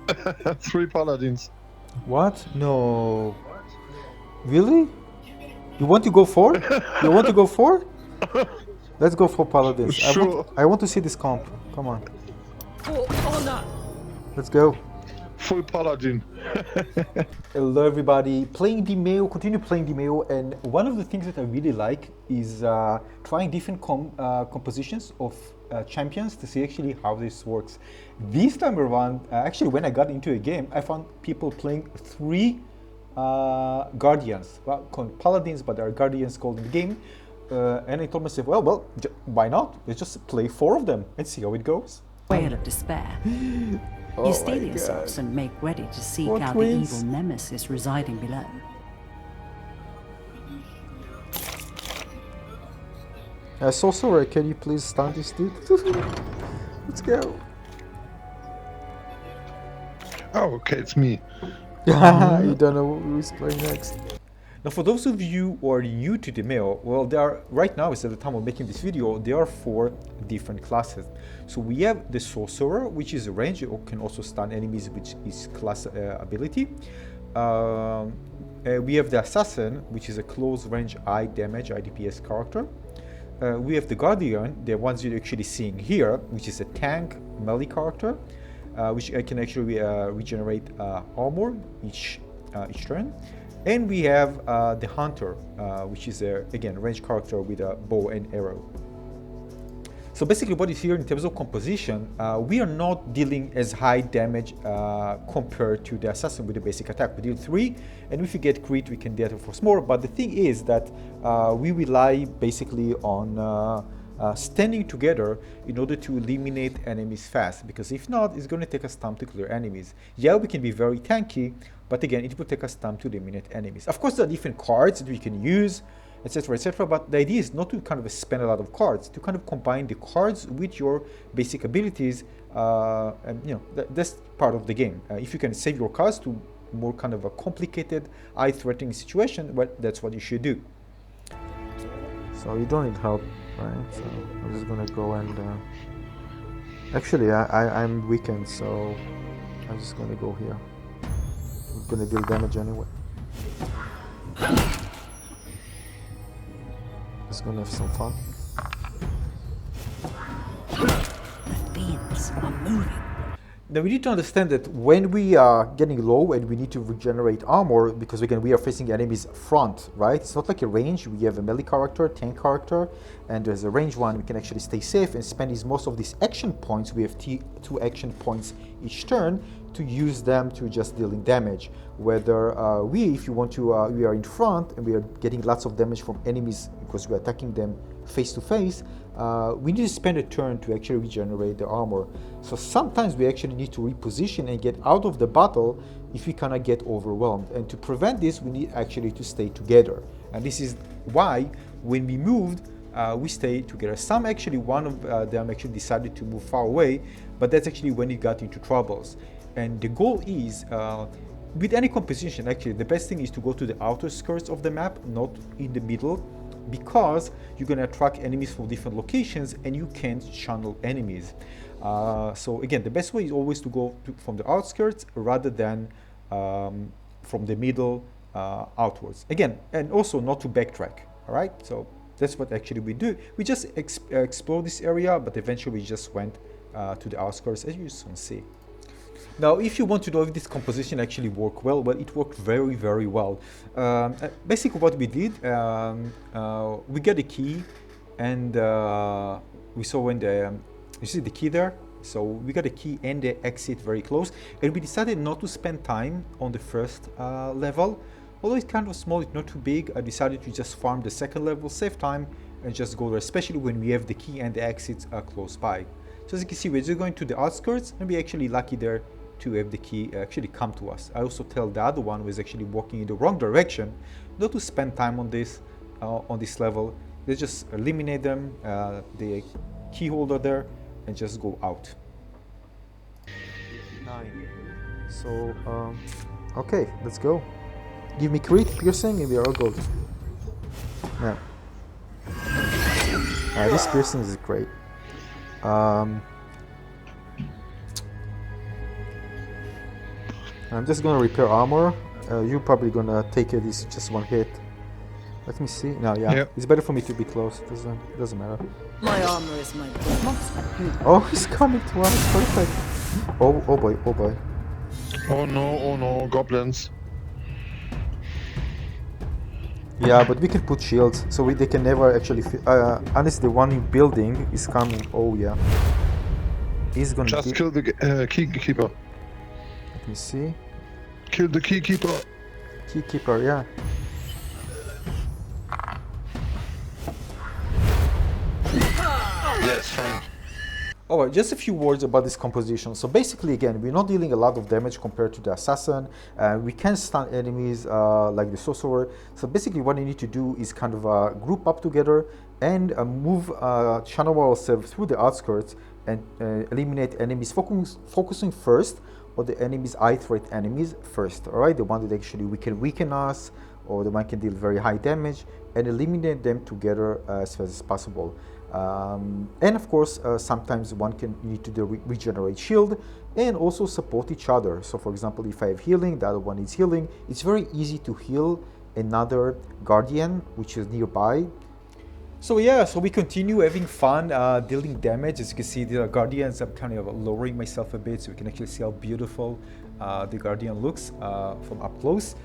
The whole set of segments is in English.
3 paladins. What? No. Really? You want to go for? You want to go for? Let's go for paladins. Sure. I want to see this comp. Come on. For honor. Let's go. Full paladin. Hello everybody, playing Demeo, continue playing Demeo, and one of the things that I really like is trying different compositions of champions to see actually how this works. This time around, actually when I got into a game, I found people playing 3 guardians, well, called paladins, but there are guardians called in the game, and I told myself, well, why not? Let's just play 4 of them and see how it goes. Wail of despair. Oh You steel my yourselves God. and make ready to seek What out twins? the evil nemesis residing below. Sorcerer, can you please stun this dude? Let's go. Oh, okay, it's me. You don't know who's playing next. Now, for those of you who are new to Demeo, well, there are, right now, is at the time of making this video, there are 4 different classes. So we have the Sorcerer, which is a range, or can also stun enemies, which is class ability. We have the Assassin, which is a close range high damage IDPS character. We have the Guardian, the ones you're actually seeing here, which is a tank melee character, which can actually regenerate armor each turn. And we have the Hunter, which is again range character with a bow and arrow. So basically what is here in terms of composition, we are not dealing as high damage compared to the Assassin with the basic attack. We deal 3, and if we get crit, we can force more. But the thing is that we rely basically on standing together in order to eliminate enemies fast, because if not, it's going to take us time to clear enemies. Yeah, we can be very tanky, but again, it will take us time to eliminate enemies. Of course, there are different cards that we can use, etc, etc, but the idea is not to kind of spend a lot of cards, to kind of combine the cards with your basic abilities, and you know, that's part of the game. If you can save your cards to more kind of a complicated, eye-threatening situation, well, that's what you should do. So you don't need help, right? So I'm just gonna go and actually I'm weakened, so I'm just gonna go here. I'm gonna deal damage anyway. Just gonna have some fun. The fiends are moving. Now we need to understand that when we are getting low and we need to regenerate armor, because again we are facing enemies front, right? It's not like a range. We have a melee character, tank character, and there's a range one. We can actually stay safe and spend most of these action points. We have 2 action points each turn to use them to just dealing damage. Whether if you want to, we are in front and we are getting lots of damage from enemies because we are attacking them face to face, we need to spend a turn to actually regenerate the armor. So sometimes we actually need to reposition and get out of the battle if we cannot get overwhelmed. And to prevent this, we need actually to stay together. And this is why when we moved, we stay together. Some actually, one of them actually decided to move far away, but that's actually when he got into troubles. And the goal is, with any composition, actually, the best thing is to go to the outer skirts of the map, not in the middle, because you're going to attract enemies from different locations and you can't channel enemies. So again, the best way is always to go from the outskirts rather than from the middle outwards. Again, and also not to backtrack, all right? So that's what actually we do. We just explore this area, but eventually we just went to the outskirts, as you can see. Now, if you want to know if this composition actually worked well, it worked very, very well. Basically, what we did, we got a key, and we saw when you see the key there? So we got a key and the exit very close, and we decided not to spend time on the first level. Although it's kind of small, it's not too big, I decided to just farm the second level, save time, and just go there, especially when we have the key and the exits close by. So as you can see, we're just going to the outskirts, and we're actually lucky there to have the key actually come to us. I also tell the other one who is actually walking in the wrong direction not to spend time on this level. They just eliminate them, the key holder there, and just go out. 9. So okay, let's go. Give me crit, piercing, and we are all good. Yeah. This piercing is great. I'm just gonna repair armor. You're probably gonna take this just one hit. Let me see. No, yeah. Yeah. It's better for me to be close. Doesn't matter. My armor is my weakness. Oh, he's coming to us. Perfect. Oh boy. Oh boy. Oh no, goblins. Yeah, but we can put shields, so they can never actually. Unless the one in building is coming. Oh yeah. He's gonna. Just kill the keykeeper. Let me see. Kill the keykeeper. Keykeeper, yeah. Yes, fine. Alright, just a few words about this composition. So basically, again, we're not dealing a lot of damage compared to the assassin. We can stun enemies like the sorcerer. So basically what you need to do is kind of group up together and channel ourselves through the outskirts and eliminate enemies, focusing first on the enemies, high threat enemies first, alright? The one that actually can weaken us, or the one can deal very high damage, and eliminate them together as fast as possible. And of course, sometimes one can need to regenerate shield and also support each other. So for example, if I have healing, the other one is healing, it's very easy to heal another guardian which is nearby. So yeah, so we continue having fun dealing damage. As you can see, the guardians, I'm kind of lowering myself a bit so we can actually see how beautiful the guardian looks from up close.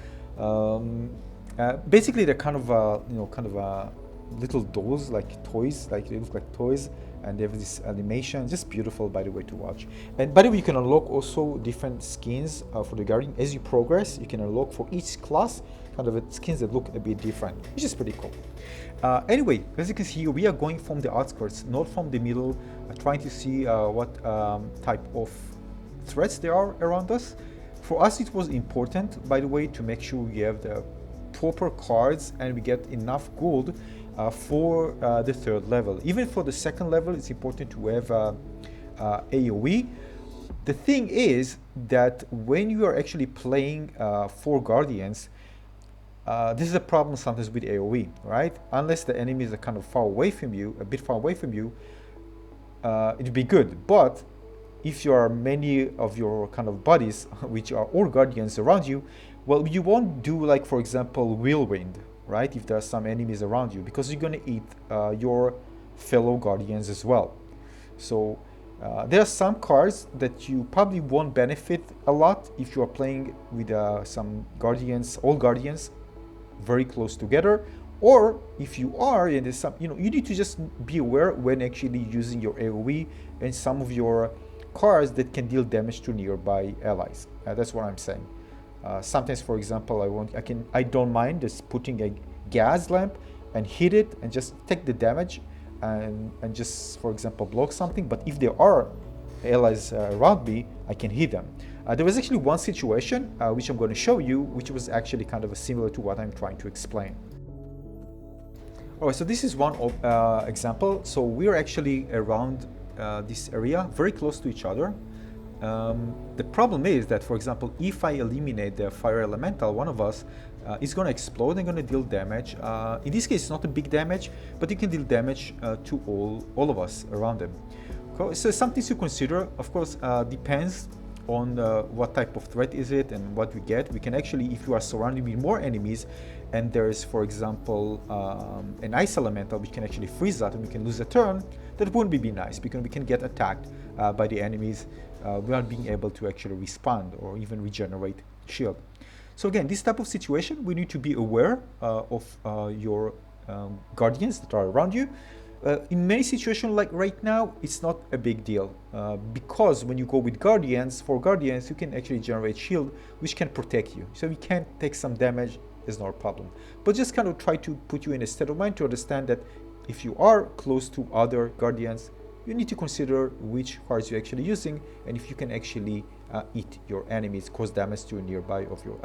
Basically, they're kind of little dolls, like toys, like they look like toys, and they have this animation, just beautiful, by the way, to watch. And by the way, you can unlock also different skins for the guardian. As you progress, you can unlock for each class kind of skins that look a bit different, which is pretty cool. Anyway, as you can see, we are going from the outskirts, not from the middle, trying to see what type of threats there are around us. For us, it was important, by the way, to make sure we have the proper cards and we get enough gold for the third level. Even for the second level, it's important to have AoE. The thing is that when you are actually playing for Guardians, this is a problem sometimes with AoE, right? Unless the enemies are kind of far away from you, a bit far away from you, it'd be good. But if you are many of your kind of buddies, which are all Guardians around you, well, you won't do, like, for example, whirlwind, right? If there are some enemies around you, because you're going to eat your fellow Guardians as well. So there are some cards that you probably won't benefit a lot if you are playing with some Guardians, all Guardians, very close together. Or if you are, and there's some, you need to just be aware when actually using your AoE and some of your cards that can deal damage to nearby allies. That's what I'm saying. Sometimes, for example, I don't mind just putting a gas lamp and hit it and just take the damage and just, for example, block something. But if there are allies around me, I can hit them. There was actually one situation which I'm going to show you, which was actually kind of similar to what I'm trying to explain. Alright, so this is one example. So we're actually around this area, very close to each other. The problem is that, for example, if I eliminate the fire elemental, one of us is going to explode and going to deal damage. In this case, it's not a big damage, but it can deal damage to all of us around them. So something to consider, of course, depends on what type of threat is it and what we get. We can actually, if you are surrounded with more enemies and there is, for example, an ice elemental which can actually freeze that and we can lose a turn, that wouldn't be nice because we can get attacked by the enemies without being able to actually respond or even regenerate shield. So again, this type of situation, we need to be aware of your guardians that are around you. In many situations like right now, it's not a big deal because when you go with guardians, for guardians, you can actually generate shield which can protect you. So you can take some damage, is not a problem. But just kind of try to put you in a state of mind to understand that if you are close to other guardians, you need to consider which cards you're actually using and if you can actually eat your enemies, cause damage to nearby of your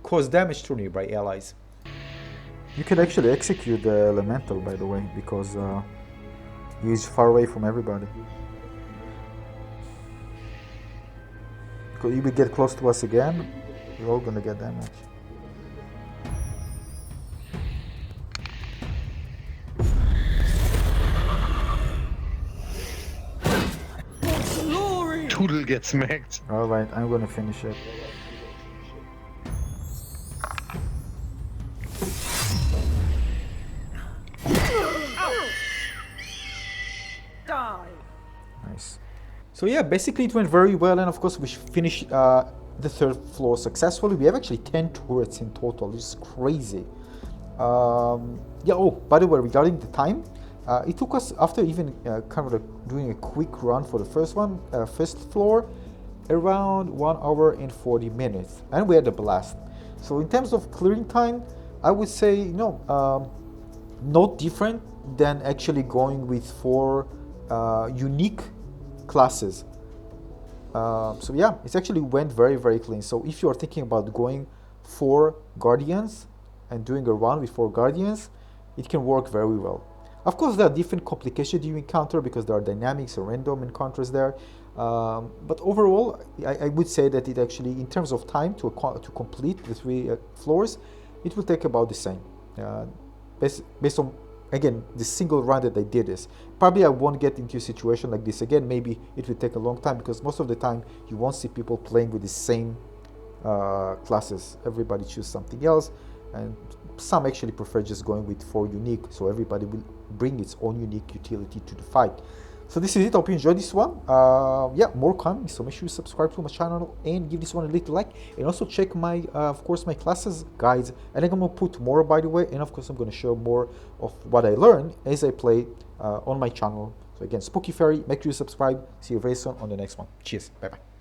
cause damage to nearby allies. You can actually execute the elemental, by the way, because he's far away from everybody. Because if we get close to us again, we're all gonna get damage. Too will get smacked. All right, I'm gonna finish it. Die. Nice. So yeah, basically it went very well, and of course we finished the third floor successfully. We have actually 10 turrets in total. This is crazy. Yeah. Oh, by the way, regarding the time, it took us, after even kind of like doing a quick run for the first floor, around 1 hour and 40 minutes, and we had a blast. So in terms of clearing time, I would say not different than actually going with 4 unique classes. So yeah, it actually went very, very clean. So if you are thinking about going for guardians and doing a run with 4 guardians, it can work very well. Of course, there are different complications you encounter because there are dynamics or random encounters there. But overall, I would say that it actually, in terms of time to complete the 3 floors, it will take about the same. Based on, again, the single run that I did this. Probably I won't get into a situation like this again. Maybe it will take a long time because most of the time you won't see people playing with the same classes. Everybody choose something else, and some actually prefer just going with 4 unique, so everybody will bring its own unique utility to the fight. So this is it. I hope you enjoyed this one. Yeah, more coming, so make sure you subscribe to my channel and give this one a little like, and also check my of course my classes guides, and I'm gonna put more, by the way, and of course I'm gonna show more of what I learned as I play on my channel. So again, Spooky Fairy, make sure you subscribe. See you very soon on the next one. Cheers, bye bye.